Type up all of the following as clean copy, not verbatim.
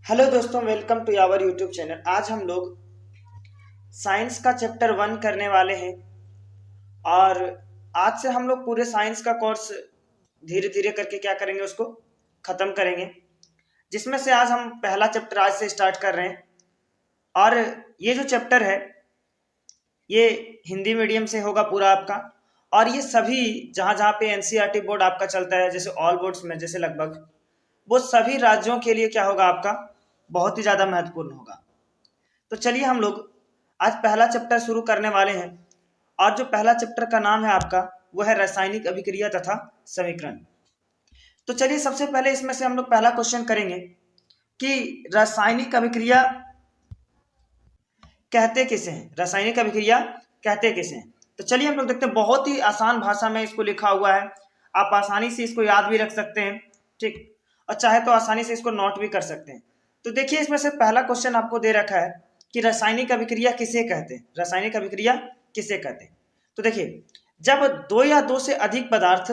Hello दोस्तों, welcome to our YouTube channel. आज हम लोग साइंस का चैप्टर 1 करने वाले हैं और आज से हम लोग पूरे साइंस का कोर्स धीरे धीरे करके क्या करेंगे, उसको ख़त्म करेंगे। जिसमें से आज हम पहला चैप्टर आज से स्टार्ट कर रहे हैं और ये जो चैप्टर है ये हिंदी मीडियम से होगा पूरा आपका। और ये सभी जहाँ जहाँ पे एनसीईआरटी बोर्ड आपका चलता है, जैसे ऑल बोर्ड्स में जैसे लगभग वो सभी राज्यों के लिए क्या होगा, आपका बहुत ही ज़्यादा महत्वपूर्ण होगा। तो चलिए हम लोग आज पहला चैप्टर शुरू करने वाले हैं और जो पहला चैप्टर का नाम है आपका वो है रासायनिक अभिक्रिया तथा समीकरण। तो चलिए सबसे पहले इसमें से हम लोग पहला क्वेश्चन करेंगे कि रासायनिक अभिक्रिया कहते किसे हैं, रासायनिक अभिक्रिया कहते किसे हैं। तो चलिए हम लोग देखते हैं, बहुत ही आसान भाषा में इसको लिखा हुआ है, आप आसानी से इसको याद भी रख सकते हैं, ठीक, और चाहे तो आसानी से इसको नोट भी कर सकते हैं। तो देखिए इसमें से पहला क्वेश्चन आपको दे रखा है कि रासायनिक अभिक्रिया किसे कहते हैं, रासायनिक अभिक्रिया किसे कहते हैं। तो देखिए जब दो या दो से अधिक पदार्थ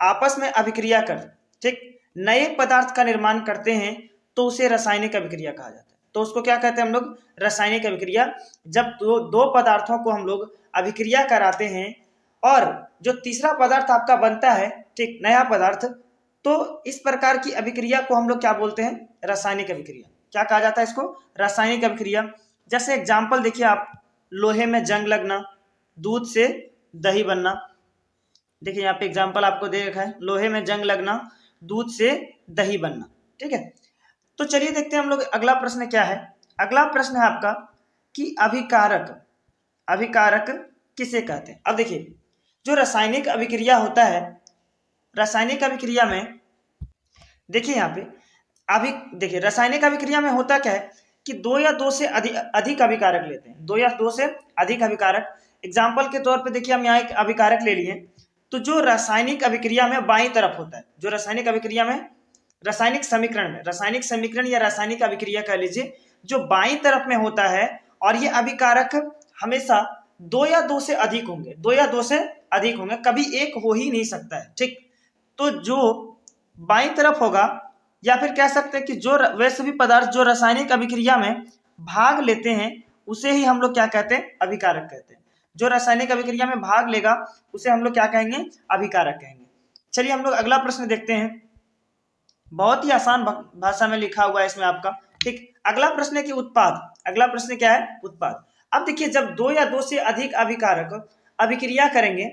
आपस में अभिक्रिया कर ठीक नए पदार्थ का निर्माण करते हैं तो उसे रासायनिक अभिक्रिया कहा जाता है। तो उसको क्या कहते हैं हम लोग, रासायनिक अभिक्रिया। जब दो पदार्थों को हम लोग अभिक्रिया कराते हैं और जो तीसरा पदार्थ आपका बनता है, ठीक, नया पदार्थ, तो इस प्रकार की अभिक्रिया को हम लोग क्या बोलते हैं, रासायनिक अभिक्रिया। क्या कहा जाता है इसको, रासायनिक अभिक्रिया। जैसे एग्जाम्पल देखिए आप, लोहे में जंग लगना, दूध से दही बनना। देखिए यहाँ पे एग्जाम्पल आपको दे रखा है, लोहे में जंग लगना, दूध से दही बनना, ठीक है। तो चलिए देखते हैं हम लोग अगला प्रश्न क्या है। अगला प्रश्न है आपका कि अभिकारक, अभिकारक किसे कहते हैं। अब देखिए जो रासायनिक अभिक्रिया होता है, रासायनिक अभिक्रिया में देखिए यहाँ पे देखिए रासायनिक अभिक्रिया में होता क्या है कि दो या दो से अधिक अभिकारक लेते हैं, दो या दो से अधिक अभिकारक। एग्जाम्पल के तौर पे देखिए हम यहाँ एक अभिकारक ले लिए, तो जो रासायनिक अभिक्रिया में बाईं तरफ होता है, जो रासायनिक अभिक्रिया में, रासायनिक समीकरण में, रासायनिक समीकरण या रासायनिक अभिक्रिया कह लीजिए, जो बाईं तरफ में होता है, और ये अभिकारक हमेशा दो या दो से अधिक होंगे, दो या दो से अधिक होंगे, कभी एक हो ही नहीं सकता है, ठीक। तो जो बाईं तरफ होगा, या फिर कह सकते हैं कि जो वैसे भी पदार्थ जो रासायनिक अभिक्रिया में भाग लेते हैं उसे ही हम लोग क्या कहते हैं, अभिकारक कहते हैं। जो रासायनिक अभिक्रिया में भाग लेगा उसे हम लोग क्या कहेंगे, अभिकारक कहेंगे। चलिए हम लोग अगला प्रश्न देखते हैं, बहुत ही आसान भाषा में लिखा हुआ है इसमें आपका, ठीक। अगला प्रश्न है कि उत्पाद, अगला प्रश्न क्या है, उत्पाद। अब देखिए जब दो या दो से अधिक अभिकारक अभिक्रिया करेंगे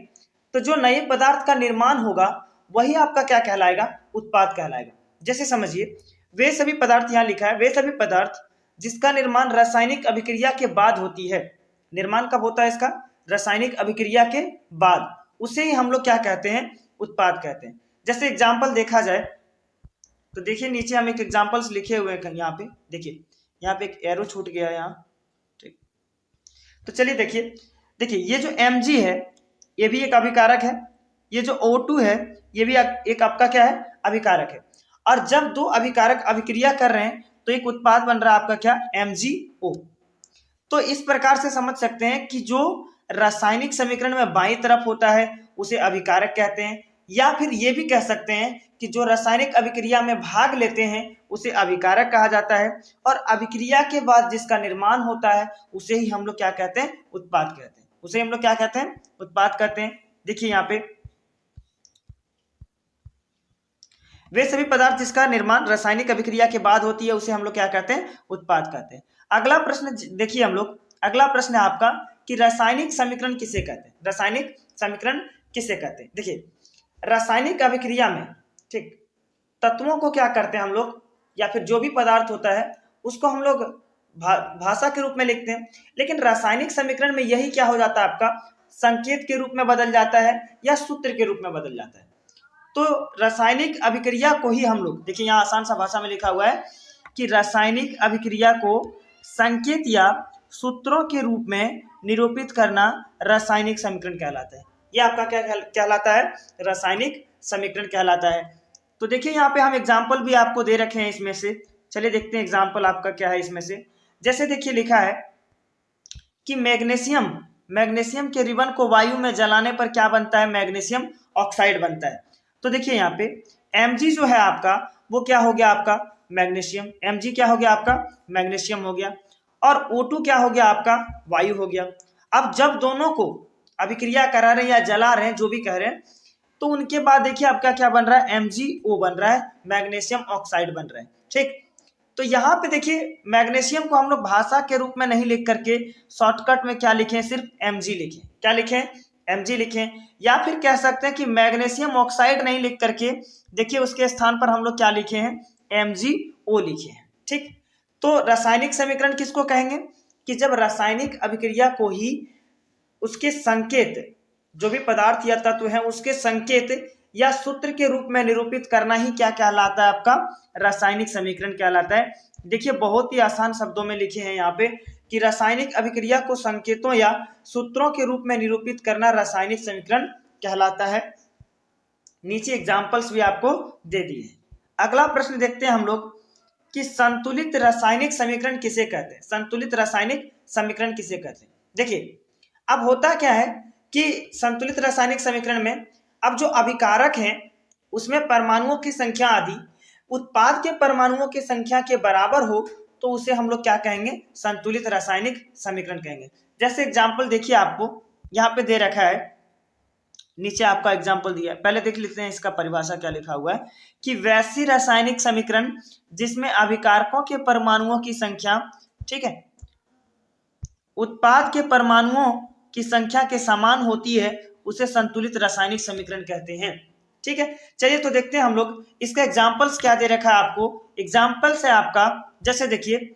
तो जो नए पदार्थ का निर्माण होगा वही आपका क्या कहलाएगा, उत्पाद कहलाएगा। जैसे समझिए वे सभी पदार्थ, यहाँ लिखा है, वे सभी पदार्थ जिसका निर्माण रासायनिक अभिक्रिया के बाद होती है। निर्माण कब होता है इसका, रासायनिक अभिक्रिया के बाद, उसे ही हम लोग क्या कहते हैं, उत्पाद कहते हैं। जैसे एग्जाम्पल देखा जाए तो देखिए नीचे हम एक एग्जाम्पल्स लिखे हुए हैं, यहाँ पे देखिए, यहाँ पे एक एरो छूट गया यहाँ, ठीक। तो चलिए देखिए, देखिए ये जो Mg है ये भी एक अभिकारक है, ये जो O2 है ये भी एक आपका क्या है, अभिकारक है। और जब दो अभिकारक अभिक्रिया कर रहे हैं तो एक उत्पाद बन रहा है आपका क्या, MgO। तो इस प्रकार से समझ सकते हैं कि जो रासायनिक समीकरण में बाईं तरफ होता है उसे अभिकारक कहते हैं, या फिर ये भी कह सकते हैं कि जो रासायनिक अभिक्रिया में भाग लेते हैं उसे अभिकारक कहा जाता है, और अभिक्रिया के बाद जिसका निर्माण होता है उसे ही हम लोग क्या कहते हैं, उत्पाद कहते हैं, उसे हम लोग क्या कहते हैं, उत्पाद कहते हैं। देखिए यहाँ पे वे सभी पदार्थ जिसका निर्माण रासायनिक अभिक्रिया के बाद होती है उसे हम लोग क्या कहते हैं, उत्पाद कहते हैं। अगला प्रश्न देखिए हम लोग, अगला प्रश्न है आपका कि रासायनिक समीकरण किसे कहते हैं, रासायनिक समीकरण किसे कहते हैं। देखिए रासायनिक अभिक्रिया में, ठीक, तत्वों को क्या करते हैं हम लोग, या फिर जो भी पदार्थ होता है उसको हम लोग भाषा के रूप में लिखते हैं, लेकिन रासायनिक समीकरण में यही क्या हो जाता है, आपका संकेत के रूप में बदल जाता है या सूत्र के रूप में बदल जाता है। तो रासायनिक अभिक्रिया को ही हम लोग, देखिए यहाँ आसान सा भाषा में लिखा हुआ है कि रासायनिक अभिक्रिया को संकेत या सूत्रों के रूप में निरूपित करना रासायनिक समीकरण कहलाता है। यह आपका क्या कहलाता है, रासायनिक समीकरण कहलाता है। तो देखिए यहाँ पे हम एग्जाम्पल भी आपको दे रखे हैं इसमें से, चलिए देखते हैं एग्जाम्पल आपका क्या है इसमें से। जैसे देखिए लिखा है कि मैग्नीशियम, मैग्नीशियम के रिबन को वायु में जलाने पर क्या बनता है, मैग्नीशियम ऑक्साइड बनता है। तो देखिए यहाँ पे Mg जो है आपका वो क्या हो गया, आपका मैग्नीशियम, Mg क्या हो गया आपका मैग्नीशियम हो गया, और O2 क्या हो गया आपका वायु हो गया। अब जब दोनों को अभिक्रिया करा रहे हैं या जला रहे हैं, जो भी कह रहे हैं, तो उनके बाद देखिए आपका क्या बन रहा है, MgO बन रहा है, मैग्नीशियम ऑक्साइड बन रहा है। ठीक, तो यहाँ पे देखिए मैग्नीशियम को हम लोग भाषा के रूप में नहीं लिख करके शॉर्टकट में क्या लिखें, सिर्फ Mg लिखें। क्या लिखें, Mg लिखें, या फिर कह सकते हैं कि मैग्नीशियम ऑक्साइड नहीं लिख करके देखिए उसके स्थान पर हम लोग क्या लिखे हैं, MgO लिखे हैं। ठीक, तो रासायनिक समीकरण किसको कहेंगे कि जब रासायनिक अभिक्रिया को ही उसके संकेत, जो भी पदार्थ या तत्व है उसके संकेत या सूत्र के रूप में निरूपित करना ही क्या कहलाता है, आपका रासायनिक समीकरण कहलाता है। देखिए बहुत ही आसान शब्दों में लिखे हैं यहाँ पे कि रासायनिक अभिक्रिया को संकेतों या सूत्रों के रूप में निरूपित करना रासायनिक समीकरण कहलाता है। नीचे एग्जाम्पल्स भी आपको दे दिए। अगला प्रश्न देखते हैं हम लोग कि संतुलित रासायनिक समीकरण किसे कहते हैं। संतुलित रासायनिक समीकरण किसे कहते हैं, देखिए अब होता क्या है कि संतुलित रासायनिक समीकरण में अब जो अभिकारक हैं उसमें परमाणुओं की संख्या आदि उत्पाद के परमाणुओं की संख्या के बराबर हो तो उसे हम लोग क्या कहेंगे, संतुलित रासायनिक समीकरण कहेंगे। जैसे एग्जाम्पल देखिए आपको यहाँ पे दे रखा है, नीचे आपका एग्जाम्पल दिया है, पहले देख लेते हैं इसका परिभाषा क्या लिखा हुआ है कि वैसी रासायनिक समीकरण जिसमें अभिकारकों के परमाणुओं की संख्या, ठीक है, उत्पाद के परमाणुओं की संख्या के समान होती है उसे संतुलित रासायनिक समीकरण कहते हैं। ठीक है, चलिए तो देखते हैं हम लोग इसका एग्जाम्पल्स क्या दे रखा है आपको। एग्जाम्पल्स है आपका, जैसे देखिए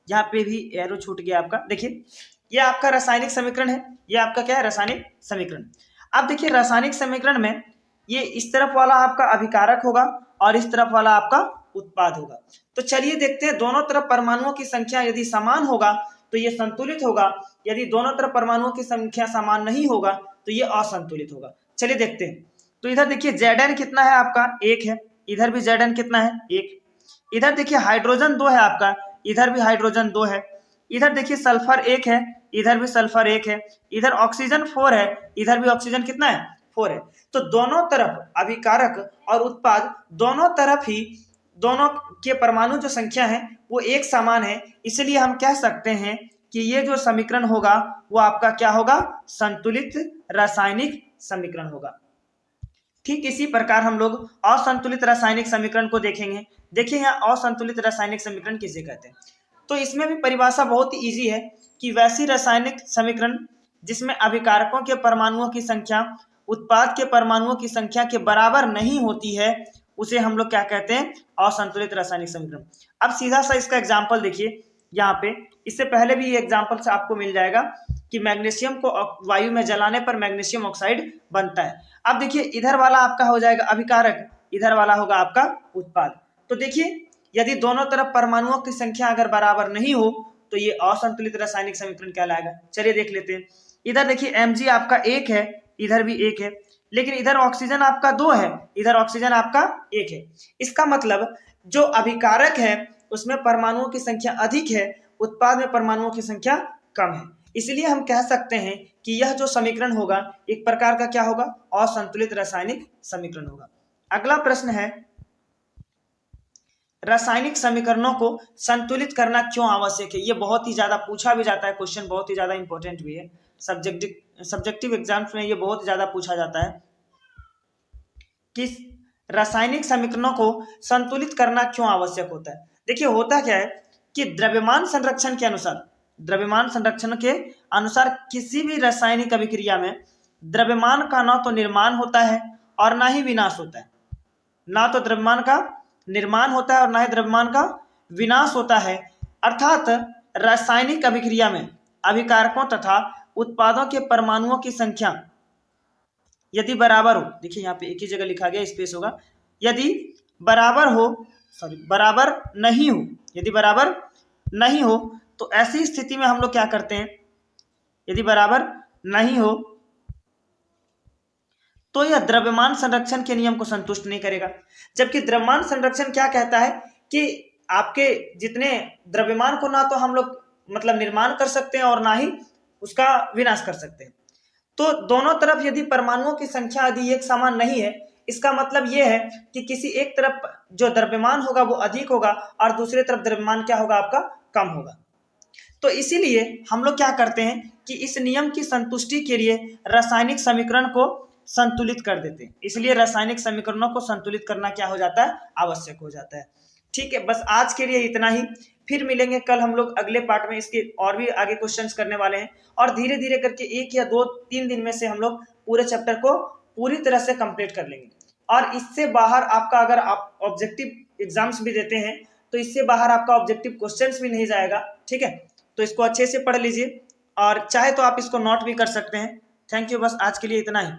यहाँ पे भी एरो छूट गया आपका, देखिए ये आपका रासायनिक समीकरण है, ये आपका क्या है रासायनिक समीकरण। अब देखिए रासायनिक समीकरण में ये इस तरफ वाला आपका अभिकारक होगा और इस तरफ वाला आपका उत्पाद होगा। तो चलिए देखते हैं, दोनों तरफ परमाणुओं की संख्या यदि समान होगा तो ये संतुलित होगा, यदि दोनों तरफ परमाणुओं की संख्या समान नहीं होगा तो ये असंतुलित होगा। चलिए देखते हैं, तो इधर देखिए Zn कितना है आपका, 1 है, इधर भी Zn कितना है, 1। इधर देखिए हाइड्रोजन 2 है आपका, इधर भी हाइड्रोजन 2 है। इधर देखिए सल्फर 1 है, इधर भी सल्फर 1 है। इधर ऑक्सीजन 4 है, इधर भी ऑक्सीजन कितना है, 4 है। तो दोनों तरफ अभिकारक और उत्पाद दोनों तरफ ही दोनों के परमाणु जो संख्या है वो एक समान है, इसलिए हम कह सकते हैं कि ये जो समीकरण होगा वो आपका क्या होगा, संतुलित रासायनिक समीकरण होगा। ठीक इसी प्रकार हम लोग असंतुलित रासायनिक समीकरण को देखेंगे। देखिए यहाँ असंतुलित रासायनिक समीकरण किसे कहते हैं, तो इसमें भी परिभाषा बहुत ही ईजी है कि वैसी रासायनिक समीकरण जिसमें अभिकारकों के परमाणुओं की संख्या उत्पाद के परमाणुओं की संख्या के बराबर नहीं होती है उसे हम लोग क्या कहते हैं, असंतुलित रासायनिक समीकरण। अब सीधा सा इसका एग्जाम्पल देखिए यहाँ पे, इससे पहले भी ये एग्जाम्पल से आपको मिल जाएगा कि मैग्नीशियम को वायु में जलाने पर मैग्नीशियम ऑक्साइड बनता है। अब देखिए इधर वाला आपका हो जाएगा अभिकारक, इधर वाला होगा आपका उत्पाद। तो देखिए यदि दोनों तरफ परमाणुओं की संख्या अगर बराबर नहीं हो तो ये असंतुलित रासायनिक समीकरण कहलाएगा। चलिए देख लेते हैं, इधर देखिए Mg आपका 1 है, इधर भी 1 है, लेकिन इधर ऑक्सीजन आपका 2 है, इधर ऑक्सीजन आपका 1 है। इसका मतलब जो अभिकारक है उसमें परमाणुओं की संख्या अधिक है, उत्पाद में परमाणुओं की संख्या कम है, इसलिए हम कह सकते हैं कि यह जो समीकरण होगा एक प्रकार का क्या होगा, असंतुलित रासायनिक समीकरण होगा। अगला प्रश्न है, रासायनिक समीकरणों को संतुलित करना क्यों आवश्यक है। ये बहुत ही ज्यादा पूछा भी जाता है, क्वेश्चन बहुत ही ज्यादा इंपॉर्टेंट भी है, सब्जेक्टिव एग्जाम्स में ये बहुत ज्यादा पूछा जाता है कि रासायनिक समीकरणों को संतुलित करना क्यों आवश्यक होता है। देखिए होता क्या है कि द्रव्यमान संरक्षण के अनुसार, द्रव्यमान संरक्षण के अनुसार किसी भी रासायनिक अभिक्रिया में द्रव्यमान का ना तो निर्माण होता है और ना ही विनाश होता है, ना तो द्रव्यमान का निर्माण होता है और ना ही द्रव्यमान का विनाश होता है। अर्थात रासायनिक अभिक्रिया में अभिकारकों तथा उत्पादों के परमाणुओं की संख्या यदि बराबर हो, देखिए यहाँ पे एक ही जगह लिखा गया स्पेस होगा, यदि बराबर हो, बराबर नहीं हो, यदि बराबर नहीं हो तो ऐसी स्थिति में हम लोग क्या करते हैं, यदि बराबर नहीं हो तो यह द्रव्यमान संरक्षण के नियम को संतुष्ट नहीं करेगा। जबकि द्रव्यमान संरक्षण क्या कहता है कि आपके जितने द्रव्यमान को ना तो हम लोग मतलब निर्माण कर सकते हैं और ना ही उसका विनाश कर सकते हैं। तो दोनों तरफ यदि परमाणुओं की संख्या यदि एक समान नहीं है, इसका मतलब ये है कि किसी एक तरफ जो द्रव्यमान होगा वो अधिक होगा और दूसरी तरफ द्रव्यमान क्या होगा आपका कम होगा। तो इसीलिए हम लोग क्या करते हैं कि इस नियम की संतुष्टि के लिए रासायनिक समीकरण को संतुलित कर देते हैं। इसलिए रासायनिक समीकरणों को संतुलित करना क्या हो जाता है, आवश्यक हो जाता है। ठीक है, बस आज के लिए इतना ही। फिर मिलेंगे कल हम लोग अगले पार्ट में, इसके और भी आगे क्वेश्चंस करने वाले हैं और धीरे धीरे करके 1 या 2-3 दिन में से हम लोग पूरे चैप्टर को पूरी तरह से कंप्लीट कर लेंगे। और इससे बाहर आपका, अगर आप ऑब्जेक्टिव एग्जाम्स भी देते हैं तो इससे बाहर आपका ऑब्जेक्टिव क्वेश्चंस भी नहीं जाएगा। ठीक है, तो इसको अच्छे से पढ़ लीजिए और चाहे तो आप इसको नोट भी कर सकते हैं। थैंक यू, बस आज के लिए इतना ही।